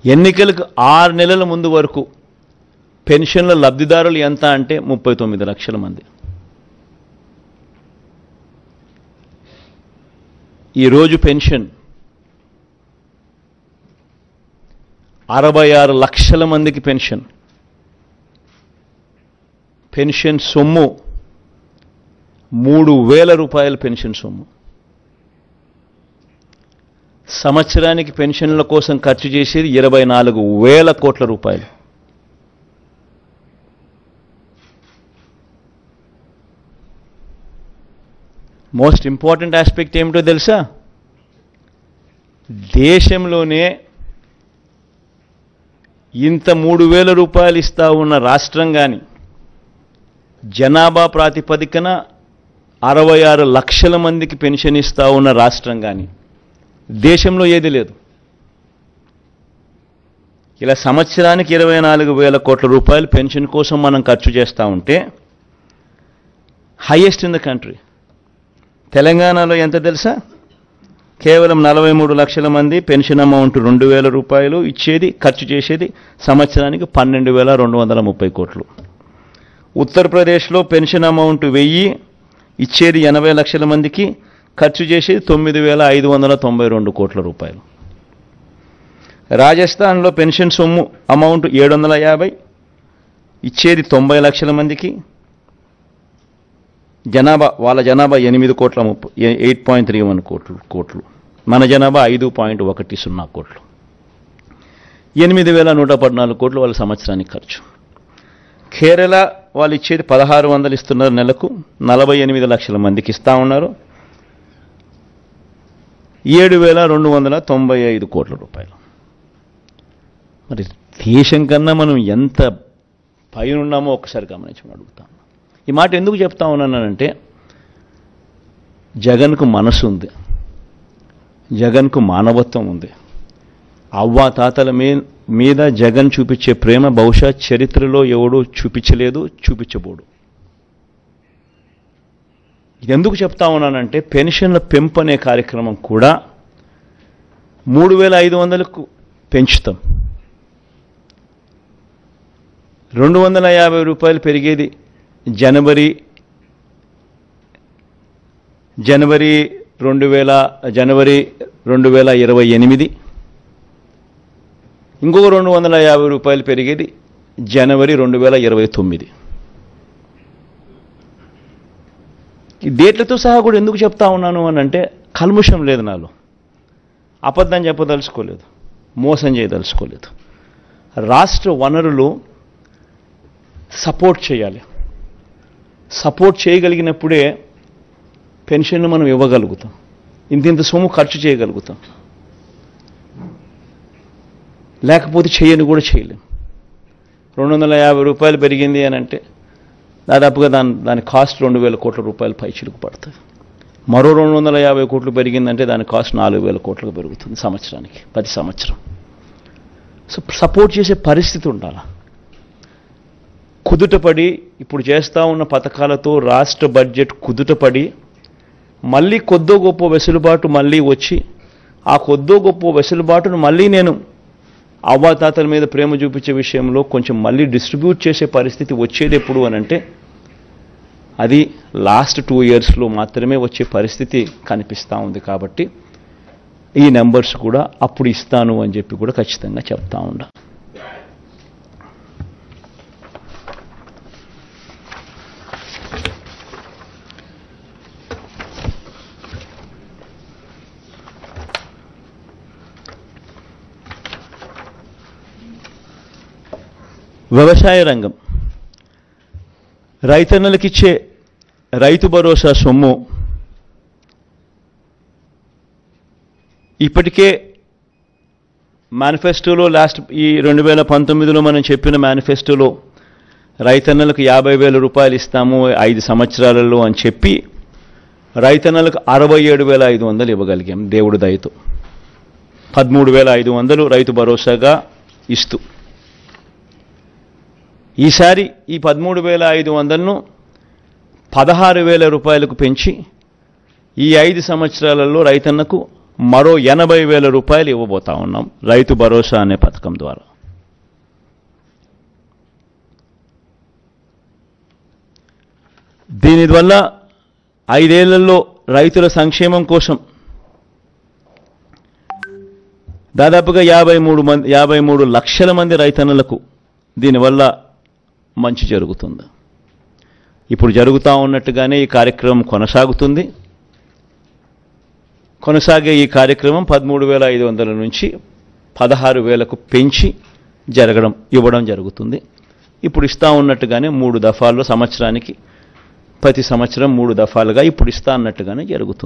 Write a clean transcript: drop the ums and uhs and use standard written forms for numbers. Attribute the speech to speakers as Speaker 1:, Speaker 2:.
Speaker 1: ఎన్నికలకు 6 నెలల ముందు వరకు పెన్షన్ల లబ్ధిదారులు ఎంత అంటే 39 లక్షల మంది. ఈరోజు పెన్షన్ 66 లక్షల మందికి పెన్షన్. పెన్షన్ సొమ్ము 3,000 రూపాయల పెన్షన్ సొమ్ము. సంవత్సరానికి పెన్షన్ల కోసం ఖర్చు చేసేది 24,000 కోట్ల రూపాయలు. మోస్ట్ ఇంపార్టెంట్ ఆస్పెక్ట్ ఏమిటో తెలుసా? దేశంలోనే ఇంత 3,000 రూపాయలు ఇస్తా ఉన్న రాష్ట్రం కానీ, జనాభా ప్రాతిపదికన 66 లక్షల మందికి పెన్షన్ ఇస్తా ఉన్న రాష్ట్రం కానీ దేశంలో ఏది లేదు. ఇలా సంవత్సరానికి 24,000 కోట్ల రూపాయలు పెన్షన్ కోసం మనం ఖర్చు చేస్తూ ఉంటే హైయెస్ట్ ఇన్ ద కంట్రీ. తెలంగాణలో ఎంత తెలుసా? కేవలం 43 లక్షల మంది పెన్షన్ అమౌంట్ 2,000 రూపాయలు ఇచ్చేది, ఖర్చు చేసేది సంవత్సరానికి 12,230 కోట్లు. ఉత్తరప్రదేశ్లో పెన్షన్ అమౌంట్ 1000 ఇచ్చేది 80 లక్షల మందికి, ఖర్చు చేసేది 9,592 కోట్ల రూపాయలు. రాజస్థాన్లో పెన్షన్ సొమ్ము అమౌంట్ 750 ఇచ్చేది 90 లక్షల మందికి, వాళ్ళ జనాభా 8.31 కోట్లు, మన జనాభా 5.10 కోట్లు. 8,114 కోట్లు వాళ్ళ సంవత్సరానికి ఖర్చు. కేరళ వాళ్ళు ఇచ్చేది 1,600 ఇస్తున్నారు నెలకు, 48 లక్షల మందికి ఇస్తూ ఉన్నారు, 7,295 కోట్ల రూపాయలు. మరి దేశం కన్నా మనం ఎంత పైన ఉన్నామో ఒకసారి గమనించమని అడుగుతాం. ఈ మాట ఎందుకు చెప్తా ఉన్నానంటే, జగన్కు మనసు ఉంది, జగన్కు మానవత్వం ఉంది. అవ్వాతాతల మీద జగన్ చూపించే ప్రేమ బహుశా చరిత్రలో ఎవడూ చూపించలేదు, చూపించబోడు. ఇది ఎందుకు చెప్తా ఉన్నానంటే, పెన్షన్ల పెంపు అనే కార్యక్రమం కూడా 3,500కు పెంచుతాం. 250 రూపాయలు పెరిగేది జనవరి 2028, ఇంకొక 250 రూపాయలు పెరిగేది జనవరి 2029. ఈ డేట్లతో సహా కూడా ఎందుకు చెప్తా ఉన్నాను అని అంటే, కల్ముషం లేదు నాలో, అబద్ధం చెప్పదలుచుకోలేదు, మోసం చేయదలుచుకోలేదు. రాష్ట్ర వనరులు సపోర్ట్ చేయాలి. సపోర్ట్ చేయగలిగినప్పుడే పెన్షన్ను మనం ఇవ్వగలుగుతాం, ఇంత సొమ్ము ఖర్చు చేయగలుగుతాం. లేకపోతే చేయని కూడా చేయలేం. 250 రూపాయలు పెరిగింది అని అంటే దాదాపుగా దాని కాస్ట్ 2,000 కోట్ల రూపాయలు పైచిలుకు పడుతుంది. మరో 250 కోట్లు పెరిగిందంటే దాని కాస్ట్ 4,000 కోట్లకు పెరుగుతుంది సంవత్సరానికి, ప్రతి సంవత్సరం. సో సపోర్ట్ చేసే పరిస్థితి ఉండాలి. కుదుటపడి ఇప్పుడు చేస్తూ ఉన్న పథకాలతో రాష్ట్ర బడ్జెట్ కుదుటపడి మళ్ళీ కొద్దో గొప్ప వెసులుబాటు మళ్ళీ వచ్చి, ఆ కొద్దో గొప్ప వెసులుబాటును మళ్ళీ నేను అవ్వాతాతల మీద ప్రేమ చూపించే విషయంలో కొంచెం మళ్ళీ డిస్ట్రిబ్యూట్ చేసే పరిస్థితి వచ్చేది ఎప్పుడు అని అంటే, అది లాస్ట్ 2 ఇయర్స్లో మాత్రమే వచ్చే పరిస్థితి కనిపిస్తూ ఉంది. కాబట్టి ఈ నెంబర్స్ కూడా అప్పుడు ఇస్తాను అని చెప్పి కూడా ఖచ్చితంగా చెప్తా ఉండా. వ్యవసాయ రంగం, రైతన్నలకిచ్చే రైతు భరోసా సొమ్ము ఇప్పటికే మేనిఫెస్టోలో ఈ 2019లో మనం చెప్పిన మేనిఫెస్టోలో రైతన్నలకు 50,000 రూపాయలు ఇస్తాము 5 సంవత్సరాలలో అని చెప్పి రైతన్నలకు 67,500 ఇవ్వగలిగాం దేవుడి దయతో. 13,500 రైతు భరోసాగా ఇస్తూ, ఈసారి ఈ 13,500ను 16,000 రూపాయలకు పెంచి ఈ 5 సంవత్సరాలలో రైతన్నకు మరో 80,000 రూపాయలు ఇవ్వబోతా ఉన్నాం రైతు భరోసా అనే పథకం ద్వారా. దీనివల్ల 5 ఏళ్లలో రైతుల సంక్షేమం కోసం దాదాపుగా 53 లక్షల మంది రైతన్నలకు దీనివల్ల మంచి జరుగుతుంది. ఇప్పుడు జరుగుతూ ఉన్నట్టుగానే ఈ కార్యక్రమం కొనసాగుతుంది. కొనసాగే ఈ కార్యక్రమం 13,500 నుంచి 16,000కు పెంచి ఇవ్వడం జరుగుతుంది. ఇప్పుడు ఇస్తా ఉన్నట్టుగానే 3 దఫాల్లో సంవత్సరానికి ప్రతి సంవత్సరం 3 దఫాలుగా ఇప్పుడు ఇస్తా అన్నట్టుగానే జరుగుతుంది.